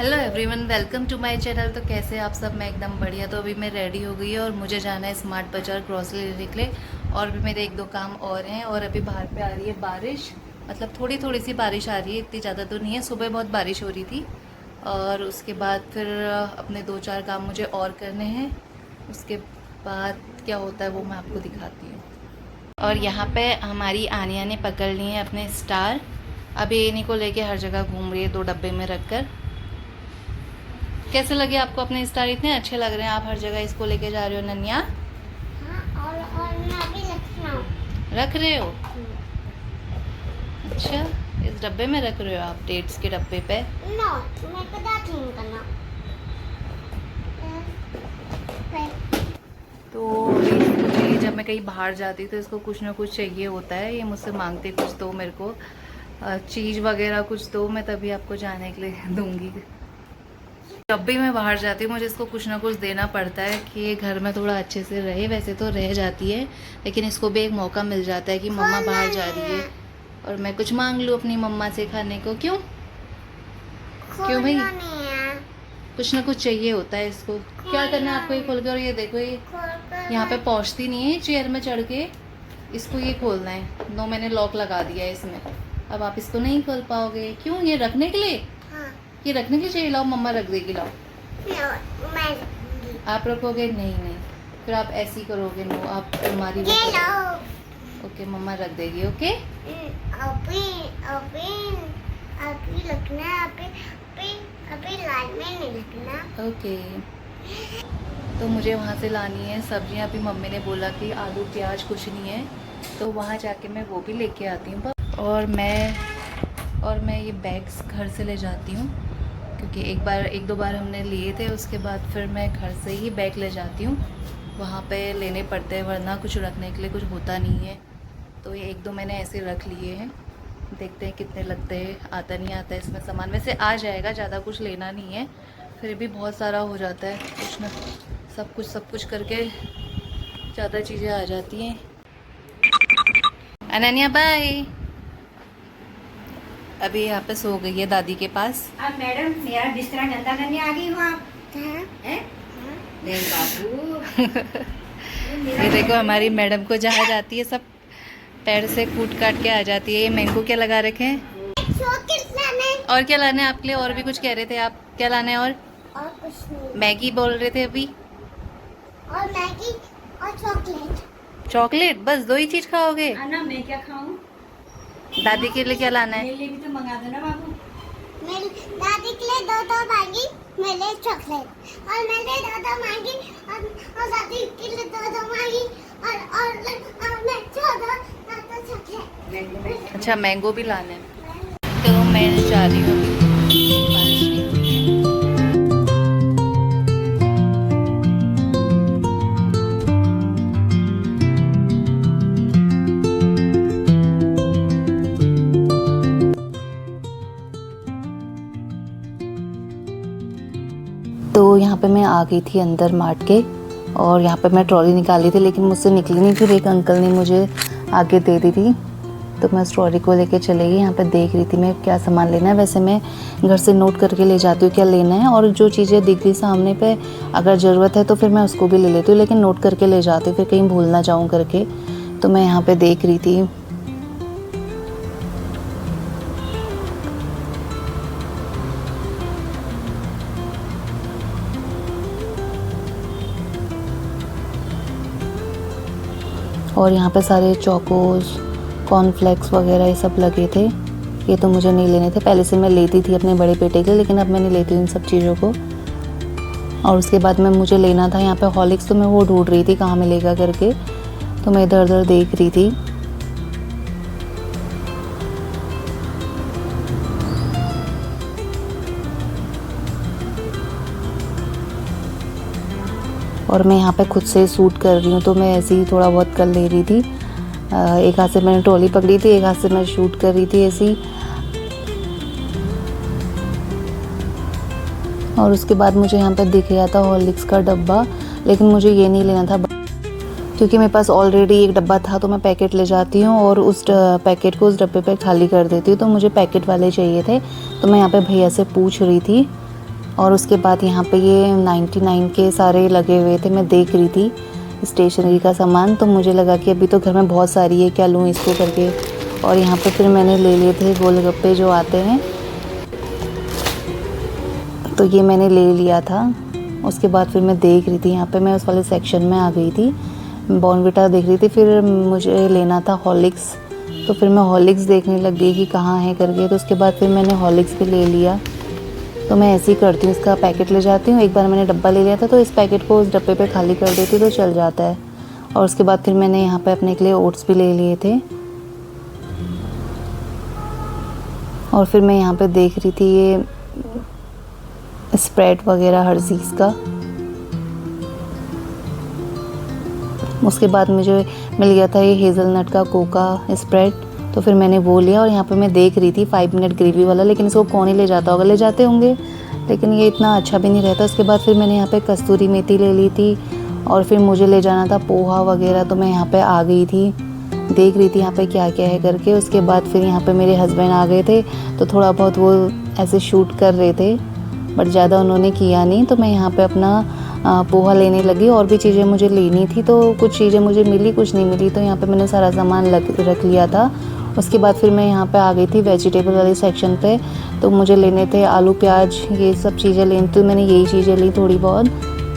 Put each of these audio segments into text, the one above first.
Hello everyone, welcome to my channel. तो कैसे आप सब? मैं एकदम बढ़िया। तो अभी मैं रेडी हो गई है और मुझे जाना है स्मार्ट बाजार ग्रॉसरी लेने के लिए। और भी मेरे एक दो काम और हैं। और अभी बाहर पे आ रही है बारिश, मतलब थोड़ी थोड़ी सी बारिश आ रही है, इतनी ज़्यादा तो नहीं है। सुबह बहुत बारिश हो रही थी। और उसके बाद फिर अपने दो चार काम मुझे और करने हैं। उसके बाद क्या होता है वो मैं आपको दिखाती हूँ। और यहाँ पे हमारी आनिया ने पकड़ लिए हैं अपने स्टार। अभी इन्हीं को लेके हर जगह घूम रही है, 2 डब्बे में रख कर। कैसे लगे आपको अपने स्टार? इतने अच्छे लग रहे हैं। आप हर जगह इसको लेके जा रहे हो नन्या? हाँ, और मैं अभी रख रहे हो? अच्छा, इस डब्बे में रख रहे हो आप, डेट्स के डब्बे पे? नो, मैं पता नहीं करना। तो अभी इसको चाहिए, जब मैं कहीं बाहर जाती तो इसको कुछ ना कुछ चाहिए होता है। ये मुझसे मांगते कुछ दो मेरे को, चीज़ वगैरह कुछ दो, मैं तभी आपको जाने के लिए दूंगी। जब भी मैं बाहर जाती हूँ मुझे इसको कुछ ना कुछ देना पड़ता है कि ये घर में थोड़ा अच्छे से रहे। वैसे तो रह जाती है, लेकिन इसको भी एक मौका मिल जाता है कि मम्मा बाहर जा रही है और मैं कुछ मांग लूँ अपनी मम्मा से खाने को। क्यों क्यों भाई? कुछ ना कुछ चाहिए होता है इसको। क्या करना है आपको? ये खोल के, और ये देखो, ये यहाँ पे पहुँचती नहीं है चेयर में चढ़ के। इसको ये खोलना है। नो, मैंने लॉक लगा दिया है इसमें। अब आप इसको नहीं खोल पाओगे। क्यों? ये रखने के लिए? ये रखने के लिए चाहिए। लाओ, मम्मा रख देगी। लाओ, आप रखोगे? नहीं नहीं, फिर आप ऐसी करोगे। नो, आप अलमारी में ओके, मम्मा रख देगी। ओके, अभी अभी अभी रखना, अभी लाइन में नहीं रखना। ओके। तो मुझे वहाँ से लानी है सब्जियाँ। अभी मम्मी ने बोला कि आलू प्याज कुछ नहीं है, तो वहाँ जाके मैं वो भी लेके आती हूँ। और मैं ये बैग्स घर से ले जाती हूँ, क्योंकि एक दो बार हमने लिए थे। उसके बाद फिर मैं घर से ही बैग ले जाती हूँ। वहाँ पे लेने पड़ते हैं, वरना कुछ रखने के लिए कुछ होता नहीं है। तो ये एक दो मैंने ऐसे रख लिए हैं। देखते हैं कितने लगते हैं। आता नहीं आता है इसमें सामान। वैसे आ जाएगा, ज़्यादा कुछ लेना नहीं है, फिर भी बहुत सारा हो जाता है। कुछ ना सब कुछ करके ज़्यादा चीज़ें आ जाती हैं। अनन्या बाय। अभी यहाँ पे सो गई है दादी के पास। अब मैडम मेरा बिस्तरा गंदा करने आ गई हो आप? हैं? नहीं बाबू। ये देखो, हमारी मैडम को जहाँ जाती है सब पैर से कूट काट के आ जाती है। ये मैंगो क्या लगा रखे हैं? और क्या लाना है आपके लिए? और भी कुछ कह रहे थे आप, क्या लाना है? और कुछ नहीं। मैगी बोल रहे थे अभी। और मैगी और चॉकलेट। चॉकलेट? बस 2 ही चीज खाओगे? अन्ना मैं क्या खाऊं? दादी के लिए क्या लाना है? मेरे लिए भी तो मंगा दो ना बाबू। मेरी दादी के लिए दो मैगी, मेरे लिए चॉकलेट। और मेरे लिए दो मैगी, और दादी के लिए दो मैगी, और मैं दो चॉकलेट। अच्छा, मैंगो भी लाना है। तो मैं जा रही हूँ अभी, बारिश नहीं हो रही है। तो यहाँ पे मैं आ गई थी अंदर मार्ट के, और यहाँ पे मैं ट्रॉली निकाली थी, लेकिन मुझसे निकली नहीं। फिर एक अंकल ने मुझे आगे दे दी थी, तो मैं उस ट्रॉली को लेके चली गई। यहाँ पे देख रही थी मैं क्या सामान लेना है। वैसे मैं घर से नोट करके ले जाती हूँ क्या लेना है, और जो चीज़ें दिख गई सामने पे, अगर ज़रूरत है तो फिर मैं उसको भी ले लेती हूँ, लेकिन नोट करके ले जाती हूँ, फिर कहीं भूल ना जाऊँ करके। तो मैं यहाँ पर देख रही थी। और यहाँ पे सारे चोकोस, कॉर्नफ्लेक्स वगैरह ये सब लगे थे। ये तो मुझे नहीं लेने थे, पहले से मैं लेती थी अपने बड़े बेटे के, लेकिन अब मैं नहीं लेती इन सब चीज़ों को। और उसके बाद में मुझे लेना था यहाँ पे हॉर्लिक्स, तो मैं वो ढूंढ रही थी कहाँ मिलेगा करके। तो मैं इधर उधर देख रही थी। और मैं यहाँ पे खुद से सूट कर रही हूँ, तो मैं ऐसे ही थोड़ा बहुत कर ले रही थी। एक हाथ से मैंने ट्रॉली पकड़ी थी, एक हाथ से मैं शूट कर रही थी ऐसे ही। और उसके बाद मुझे यहाँ पे दिख गया था हॉर्लिक्स का डब्बा, लेकिन मुझे ये नहीं लेना था, क्योंकि मेरे पास ऑलरेडी एक डब्बा था। तो मैं पैकेट ले जाती हूँ और उस पैकेट को उस डब्बे पे खाली कर देती हूँ। तो मुझे पैकेट वाले चाहिए थे, तो मैं यहाँ पे भैया से पूछ रही थी और उसके बाद यहाँ पे ये 99 के सारे लगे हुए थे। मैं देख रही थी स्टेशनरी का सामान, तो मुझे लगा कि अभी तो घर में बहुत सारी है, क्या लूँ इसको करके। और यहाँ पे फिर मैंने ले लिए थे गोलगप्पे जो आते हैं, तो ये मैंने ले लिया था। उसके बाद फिर मैं देख रही थी, यहाँ पे मैं उस वाले सेक्शन में आ गई थी, बॉर्नविटा देख रही थी। फिर मुझे लेना था हॉर्लिक्स, तो फिर मैं हॉर्लिक्स देखने लग गई कि कहाँ है करके। तो उसके बाद फिर मैंने हॉर्लिक्स भी ले लिया। तो मैं ऐसे ही करती हूँ, इसका पैकेट ले जाती हूँ। एक बार मैंने डब्बा ले लिया था, तो इस पैकेट को उस डब्बे पे खाली कर देती तो चल जाता है। और उसके बाद फिर मैंने यहाँ पे अपने के लिए ओट्स भी ले लिए थे। और फिर मैं यहाँ पे देख रही थी ये स्प्रेड वगैरह हर चीज़ का। उसके बाद मुझे मिल गया था ये हेज़लनट का कोका स्प्रेड, तो फिर मैंने वो लिया। और यहाँ पे मैं देख रही थी 5 मिनट ग्रेवी वाला, लेकिन इसको कौन ही ले जाता होगा, ले जाते होंगे लेकिन ये इतना अच्छा भी नहीं रहता। उसके बाद फिर मैंने यहाँ पे कस्तूरी मेथी ले ली थी। और फिर मुझे ले जाना था पोहा वगैरह, तो मैं यहाँ पे आ गई थी, देख रही थी यहाँ पे क्या क्या है करके। उसके बाद फिर यहाँ पे मेरे हस्बैंड आ गए थे, तो थोड़ा बहुत वो ऐसे शूट कर रहे थे, बट ज़्यादा उन्होंने किया नहीं। तो मैं यहाँ पे अपना पोहा लेने लगी। और भी चीज़ें मुझे लेनी थी, तो कुछ चीज़ें मुझे मिली, कुछ नहीं मिली, तो यहाँ पे मैंने सारा सामान रख लिया था। उसके बाद फिर मैं यहाँ पे आ गई थी वेजिटेबल वाले सेक्शन पे, तो मुझे लेने थे आलू प्याज, ये सब चीज़ें लेनी थी। मैंने यही चीज़ें ली थोड़ी बहुत,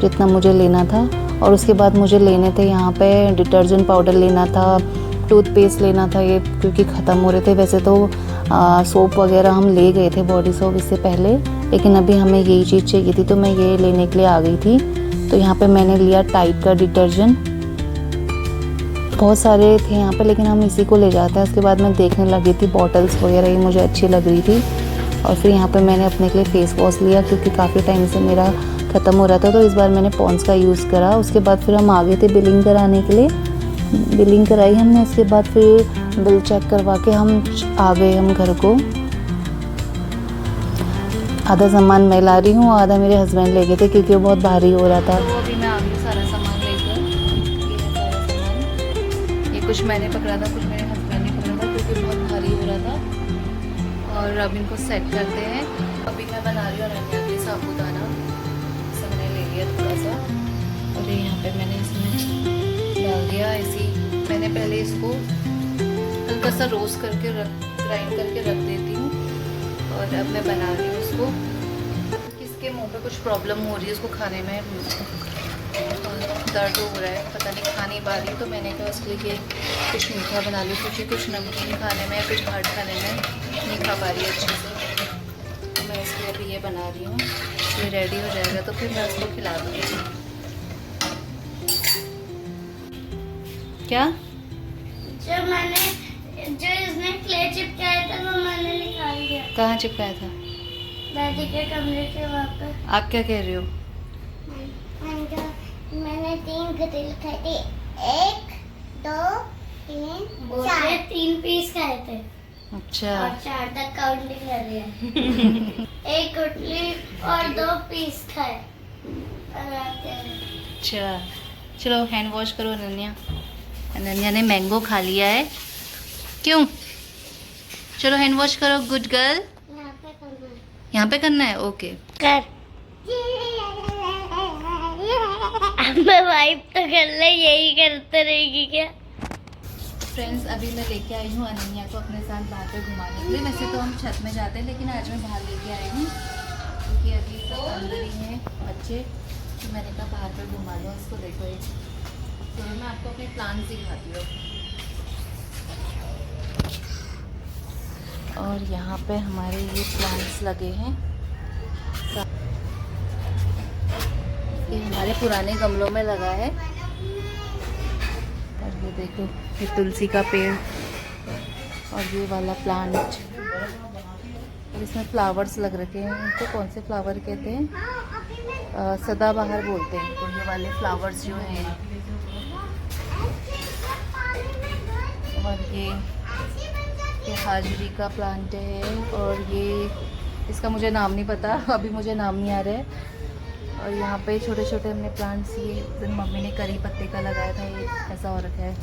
जितना मुझे लेना था। और उसके बाद मुझे लेने थे यहाँ पे डिटर्जेंट पाउडर लेना था, टूथपेस्ट लेना था ये, क्योंकि ख़त्म हो रहे थे। वैसे तो सोप वगैरह हम ले गए थे, बॉडी सोप, इससे पहले, लेकिन अभी हमें यही चीज़ चाहिए थी, तो मैं ये लेने के लिए आ गई थी। तो यहाँ पे मैंने लिया टाइड का डिटर्जेंट, बहुत सारे थे यहाँ पे, लेकिन हम इसी को ले जाते हैं। उसके बाद मैं देखने लगी थी बॉटल्स वगैरह, ये मुझे अच्छी लग रही थी। और फिर यहाँ पे मैंने अपने के लिए फेस वॉश लिया, क्योंकि काफ़ी टाइम से मेरा ख़त्म हो रहा था, तो इस बार मैंने पॉन्ड्स का यूज़ करा। उसके बाद फिर हम आ गए थे बिलिंग कराने के लिए, बिलिंग कराई हमने। उसके बाद फिर बिल चेक करवा के हम आ गए हम घर को। आधा सामान मैं ला रही हूँ, आधा मेरे हस्बैंड ले गए थे, क्योंकि वो बहुत भारी हो रहा था। तो अभी मैं आ गई सारा सामान लेकर, ये है सारा सामान। ये कुछ मैंने पकड़ा था, कुछ मेरे हस्बैंड ने पकड़ा था, क्योंकि बहुत भारी हो रहा था। और अब इनको सेट करते हैं। अभी मैं बना रही हूँ अनन्या के साबूदाना, इसे मैंने ले लिया थोड़ा सा, और ये यहाँ पे मैंने इसमें डाल दिया। ऐसी मैंने पहले इसको हल्का सा रोस्ट करके ग्राइंड करके रख देती हूँ, और अब मैं बना रही हूँ इसको। किसके मुंह पे कुछ प्रॉब्लम हो रही है, उसको खाने में दर्द हो रहा है, पता नहीं खा नहीं पा रही, तो मैंने कहा उसके लिए कुछ मीठा बना लूँ, क्योंकि कुछ नमकीन खाने में या कुछ हार्ड खाने में नहीं खा पा रही अच्छे से। तो मैं इसलिए अभी ये बना रही हूँ, ये रेडी हो जाएगा तो फिर मैं उसको खिला दूँगी। क्या जो इसने क्ले चिपकाया था वो मैंने निकाल दिया। कहाँ चिपकाया था? दादी के कमरे के वहाँ पर। आप क्या कह रहे हो? मैंने 3 गठिल खाए थे, 1 2 3 4 3 पीस खाए थे। अच्छा, और 4 तक काउंट नहीं कर रही है। 1 गुटली और 2 पीस खाए। अच्छा चलो हैंड वॉश करो अनन्या। अनन्या ने मैंगो खा लिया है, क्यों? चलो हैंड वॉश करो, गुड गर्ल। यहाँ पे करना है, ओके कर। मैं वाइप तो कर ले, यही करते रहेगी क्या? फ्रेंड्स अभी मैं लेके आई हूँ अनन्या को अपने साथ बाहर पे घुमाने के लिए। वैसे तो हम छत में जाते हैं, लेकिन आज मैं बाहर लेके आई हूँ, क्योंकि अभी सब अंदर ही हैं बच्चे, तो मैंने कहा बाहर पे घुमा लो इसको। देखो ये, तो मैं आपको अपने प्लांट्स दिखाती हूँ। और यहाँ पे हमारे ये प्लांट्स लगे हैं, ये हमारे पुराने गमलों में लगा है। और ये देखो, ये तुलसी का पेड़ और ये वाला प्लांट, और इसमें फ्लावर्स लग रखे हैं। इनको कौन से फ्लावर कहते हैं? सदाबहार बोलते हैं। तो ये वाले फ्लावर्स जो हैं, और ये हाजरी का प्लांट है, और ये इसका मुझे नाम नहीं पता, अभी मुझे नाम नहीं आ रहा है। और यहाँ पे छोटे छोटे हमने प्लांट्स, ये मम्मी ने करी पत्ते का लगाया था, ये ऐसा हो रखा है।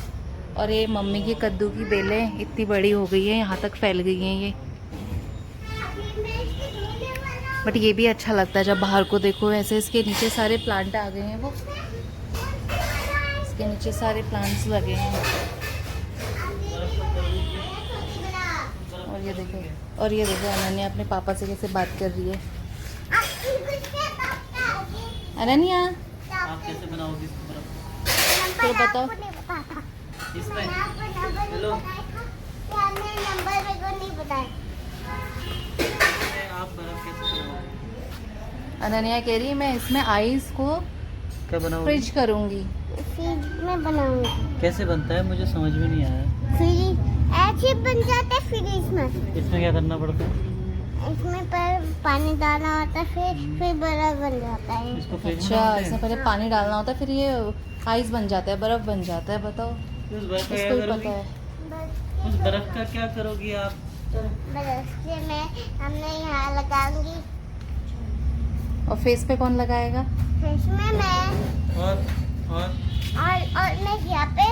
और ये मम्मी की कद्दू की बेलें इतनी बड़ी हो गई हैं, यहाँ तक फैल गई हैं ये। बट ये भी अच्छा लगता है जब बाहर को देखो ऐसे। इसके नीचे सारे प्लांट आ गए हैं, वो इसके नीचे सारे प्लांट्स लगे हैं। और ये देखो अनन्या अपने पापा से कैसे बात कर रही है। अनन्या आप कैसे बनाओगे इसको बर्फ? तो बताओ। इसमें हेलो नंबर मेरे को नहीं बताया। आप बर्फ कैसे बनाओगे? अनन्या कह रही है मैं इसमें आइस को क्या बनाओगे? फ्रिज करूंगी। फ्रिज में बनाऊंगी। कैसे बनता है मुझे समझ में नहीं आया। फ्रिज ऐसे बन जाते हैं फ्रिज में। इसमें क्या करना पड़ता है? इसमें पर पानी डालना होता है, फिर बर्फ बन जाता है। इसको फ्रिज में अच्छा, डालते इसमें हैं? पहले पानी डालना होता है, फिर ये आइस बन जाता है, बर्फ बन जाता है। बताओ, उस बर्फ का इसको क्या ही पता करोगी? है। बस उस बर्फ का क्या करोगी आप? बर्फ से मैं हमने यहाँ लगाऊंगी। और फेस पे कौन लगाएगा? फिर में मैं और मैं यहाँ पे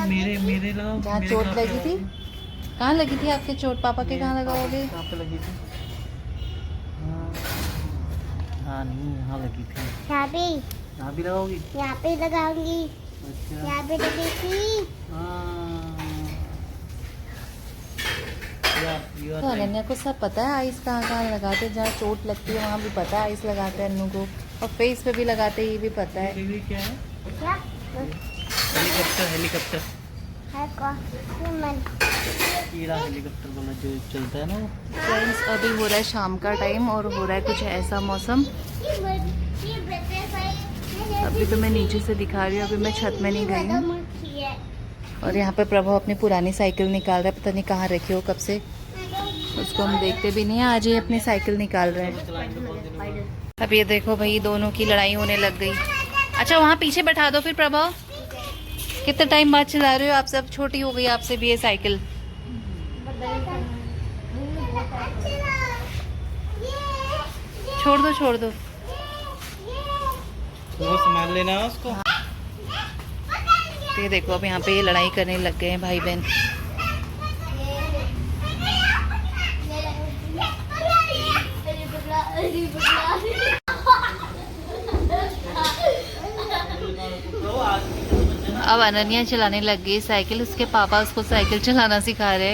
मेरे लगाओ। जहाँ मेरे चोट कहाँ पे लगी थी? लगाओगी? कहाँ लगी थी आपके चोट? पापा के कहाँ लगाओगे? कहाँ पे लगी थी? हाँ नहीं, यहाँ लगी थी। यहाँ पे यहाँ भी लगाओगी? यहाँ पे लगाऊंगी। अच्छा। यहाँ पे लगी थी। तो अनन्या को सब पता है आइस कहाँ कहाँ लगाते हैं। जहाँ चोट लगती है वहाँ भी पता है आइस लगाते हैं अन्नू को। और फेस पे भी लगाते हैं, ये भी पता है। ये क्या है? क्या हेलीकॉप्टर है कौन? कीड़ा हेलीकॉप्टर वाला जो चलता है ना वो। फ्रेंड्स, अभी हो रहा है शाम का टाइम और हो रहा है कुछ ऐसा मौसम। अभी तो मैं नीचे से दिखा रही हूँ, अभी मैं छत में नहीं गई हूँ। और यहाँ पे प्रभा अपनी पुरानी साइकिल निकाल रहा है, पता नहीं कहाँ रखी हो कब से। उसको हम देखते भी नहीं है, आज ये अपनी साइकिल निकाल रहे हैं। अब ये देखो भाई, दोनों की लड़ाई होने लग गई। अच्छा, वहाँ पीछे बैठा दो फिर प्रभा। कितने टाइम बाद चला रहे हो आप? सब छोटी हो गई आपसे भी ये साइकिल। छोड़ दो छोड़ दो। वो संभाल लेना उसको। तो ये देखो अब यहाँ पे ये लड़ाई करने लग गए हैं भाई बहन। अब अनन्या चलाने लग गई साइकिल, उसके पापा उसको साइकिल चलाना सिखा रहे हैं।